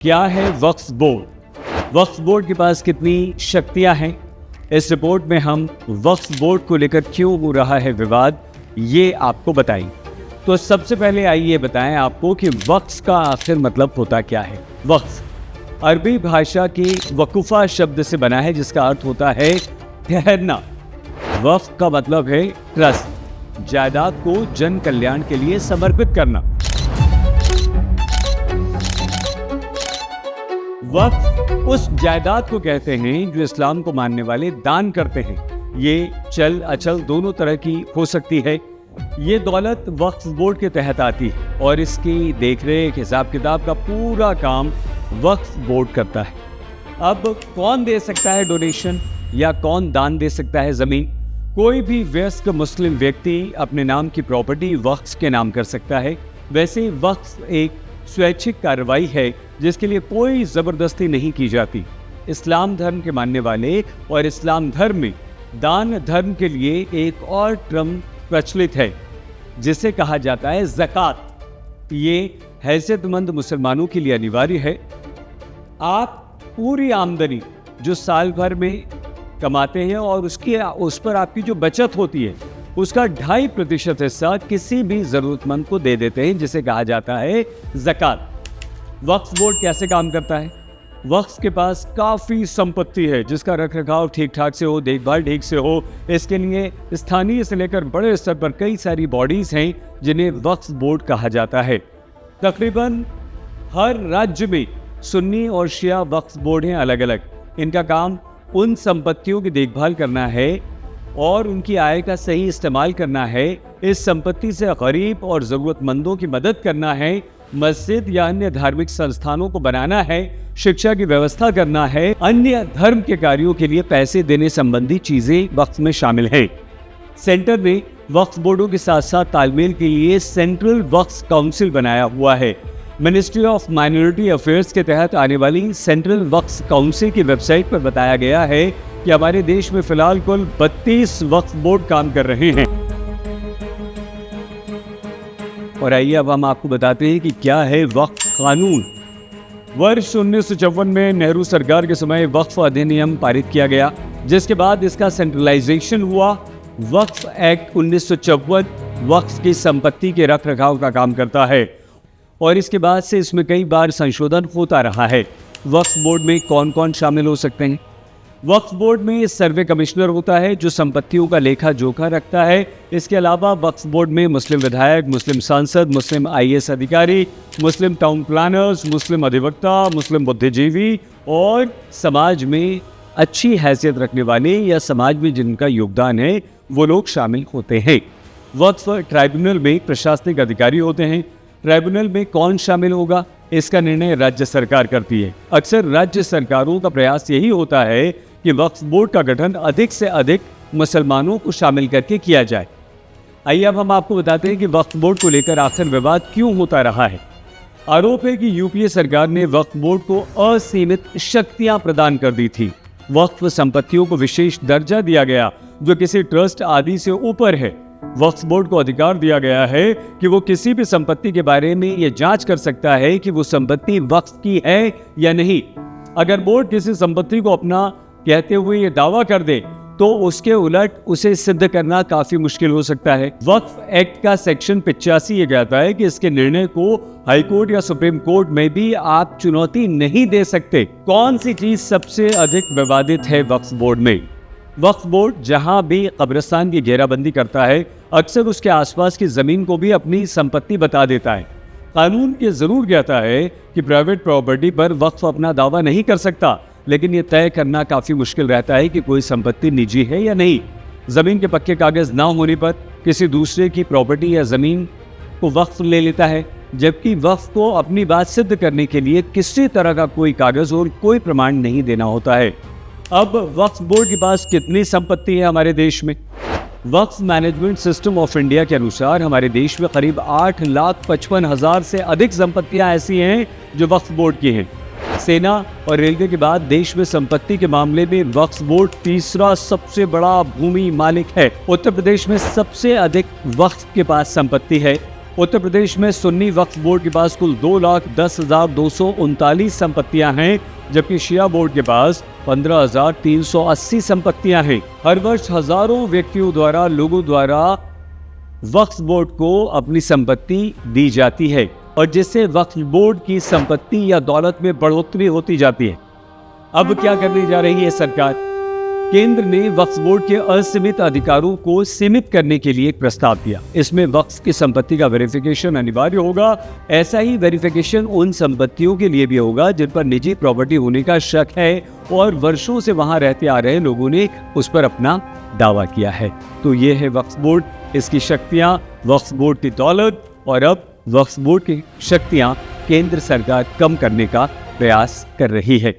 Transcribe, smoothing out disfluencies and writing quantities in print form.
क्या है वक्फ बोर्ड? वक्फ बोर्ड के पास कितनी शक्तियां हैं? इस रिपोर्ट में हम वक्फ बोर्ड को लेकर क्यों हो रहा है विवाद, ये आपको बताएंगे। तो सबसे पहले आइए बताएं आपको कि वक्फ का आखिर मतलब होता क्या है। वक्फ अरबी भाषा के वकुफा शब्द से बना है, जिसका अर्थ होता है ठहरना। वक्फ का मतलब है ट्रस्ट, जायदाद को जन कल्याण के लिए समर्पित करना। वक्फ उस जायदाद को कहते हैं जो इस्लाम को मानने वाले दान करते हैं। ये चल अचल दोनों तरह की हो सकती है। ये दौलत वक्फ बोर्ड के तहत आती है और इसकी देखरेख, हिसाब किताब का पूरा काम वक्फ बोर्ड करता है। अब कौन दे सकता है डोनेशन या कौन दान दे सकता है ज़मीन? कोई भी वयस्क मुस्लिम व्यक्ति अपने नाम की प्रॉपर्टी वक्फ के नाम कर सकता है। वैसे वक्फ एक स्वैच्छिक कार्रवाई है जिसके लिए कोई ज़बरदस्ती नहीं की जाती। इस्लाम धर्म के मानने वाले और इस्लाम धर्म में दान धर्म के लिए एक और टर्म प्रचलित है जिसे कहा जाता है ज़कात। ये हैसियतमंद मुसलमानों के लिए अनिवार्य है। आप पूरी आमदनी जो साल भर में कमाते हैं और उस पर आपकी जो बचत होती है उसका 2.5% हिस्सा किसी भी ज़रूरतमंद को दे देते हैं, जिसे कहा जाता है ज़कात। वक्फ बोर्ड कैसे काम करता है? वक्फ के पास काफ़ी संपत्ति है जिसका रखरखाव ठीक ठाक से हो, देखभाल ठीक से हो। इसके लिए स्थानीय से लेकर बड़े स्तर पर कई सारी बॉडीज़ हैं जिन्हें वक्फ बोर्ड कहा जाता है। तकरीबन हर राज्य में सुन्नी और शिया वक्फ बोर्ड हैं अलग अलग। इनका काम उन संपत्तियों की देखभाल करना है और उनकी आय का सही इस्तेमाल करना है। इस संपत्ति से गरीब और ज़रूरतमंदों की मदद करना है, मस्जिद या अन्य धार्मिक संस्थानों को बनाना है, शिक्षा की व्यवस्था करना है, अन्य धर्म के कार्यों के लिए पैसे देने संबंधी चीज़ें वक्फ में शामिल हैं। सेंटर ने वक्फ बोर्डों के साथ साथ तालमेल के लिए सेंट्रल वक्फ काउंसिल बनाया हुआ है। मिनिस्ट्री ऑफ माइनॉरिटी अफेयर्स के तहत आने वाली सेंट्रल वक्फ काउंसिल की वेबसाइट पर बताया गया है कि हमारे देश में फिलहाल कुल 32 वक्फ बोर्ड काम कर रहे हैं। और आइए अब हम आपको बताते हैं कि क्या है वक्फ कानून। वर्ष 1954 में नेहरू सरकार के समय वक्फ अधिनियम पारित किया गया, जिसके बाद इसका सेंट्रलाइजेशन हुआ। वक्फ एक्ट 1954 वक्फ की संपत्ति के रख रखाव का काम करता है और इसके बाद से इसमें कई बार संशोधन होता रहा है। वक्फ बोर्ड में कौन कौन शामिल हो सकते हैं? वक्फ बोर्ड में सर्वे कमिश्नर होता है जो संपत्तियों का लेखा जोखा रखता है। इसके अलावा वक्फ बोर्ड में मुस्लिम विधायक, मुस्लिम सांसद, मुस्लिम IAS अधिकारी, मुस्लिम टाउन प्लानर्स, मुस्लिम अधिवक्ता, मुस्लिम बुद्धिजीवी और समाज में अच्छी हैसियत रखने वाले या समाज में जिनका योगदान है वो लोग शामिल होते हैं। वक्फ ट्राइब्यूनल में प्रशासनिक अधिकारी होते हैं। ट्राइब्यूनल में कौन शामिल होगा, इसका निर्णय राज्य सरकार करती है। अक्सर राज्य सरकारों का प्रयास यही होता है कि वक्फ बोर्ड का गठन अधिक से अधिक मुसलमानों को शामिल करके किया जाए। आइए अब हम आपको बताते हैं कि वक्फ बोर्ड को लेकर आखिर विवाद क्यों होता रहा है। आरोप है कि UPA सरकार ने वक्फ बोर्ड को असीमित शक्तियां प्रदान कर दी थी। वक्फ संपत्तियों को विशेष दर्जा दिया गया जो किसी ट्रस्ट आदि से ऊपर है। वक्फ बोर्ड को अधिकार दिया गया है कि वो किसी भी संपत्ति के बारे में ये जांच कर सकता है कि वो संपत्ति वक्फ की है या नहीं। अगर बोर्ड किसी संपत्ति को अपना कहते हुए ये दावा कर दे तो उसके उलट उसे सिद्ध करना काफी मुश्किल हो सकता है। वक्फ एक्ट का सेक्शन 85 ये कहता है कि इसके निर्णय को हाई कोर्ट या सुप्रीम कोर्ट में भी आप चुनौती नहीं दे सकते। कौन सी चीज सबसे अधिक विवादित है वक्फ बोर्ड में? वक्फ बोर्ड जहां भी कब्रिस्तान की घेराबंदी करता है अक्सर उसके आसपास की जमीन को भी अपनी संपत्ति बता देता है। कानून ये जरूर कहता है कि प्राइवेट प्रॉपर्टी पर वक्फ अपना दावा नहीं कर सकता, लेकिन ये तय करना काफी मुश्किल रहता है कि कोई संपत्ति निजी है या नहीं। जमीन के पक्के कागज ना होने पर किसी दूसरे की प्रॉपर्टी या जमीन को वक्फ ले लेता है, जबकि वक्फ को अपनी बात सिद्ध करने के लिए किसी तरह का कोई कागज और कोई प्रमाण नहीं देना होता है। अब वक्फ बोर्ड के पास कितनी संपत्ति है हमारे देश में? वक्फ मैनेजमेंट सिस्टम ऑफ इंडिया के अनुसार हमारे देश में करीब 8,55,000 से अधिक संपत्तियां ऐसी हैं जो वक्फ बोर्ड की हैं। सेना और रेलवे के बाद देश में संपत्ति के मामले में वक्फ बोर्ड तीसरा सबसे बड़ा भूमि मालिक है। उत्तर प्रदेश में सबसे अधिक वक्फ के पास संपत्ति है। उत्तर प्रदेश में सुन्नी वक्फ बोर्ड के पास कुल 2,10,239 संपत्तियां हैं, जबकि शिया बोर्ड के पास 15,380 संपत्तियां हैं। हर वर्ष हजारों व्यक्तियों द्वारा लोगों द्वारा वक्फ बोर्ड को अपनी संपत्ति दी जाती है और जिससे वक्फ बोर्ड की संपत्ति या दौलत में बढ़ोतरी होती जाती है। अब क्या करने जा रही है सरकार? केंद्र ने वक्फ बोर्ड के असीमित अधिकारों को सीमित करने के लिए एक प्रस्ताव दिया। इसमें वक्फ की संपत्ति का वेरिफिकेशन अनिवार्य होगा। ऐसा ही वेरिफिकेशन उन संपत्तियों के लिए भी होगा जिन पर निजी प्रॉपर्टी होने का शक है और वर्षों से वहां रहते आ रहे लोगों ने उस पर अपना दावा किया है। तो ये है वक्फ बोर्ड, इसकी शक्तियां, वक्फ बोर्ड की दौलत, और अब वक्फ बोर्ड की शक्तियां केंद्र सरकार कम करने का प्रयास कर रही है।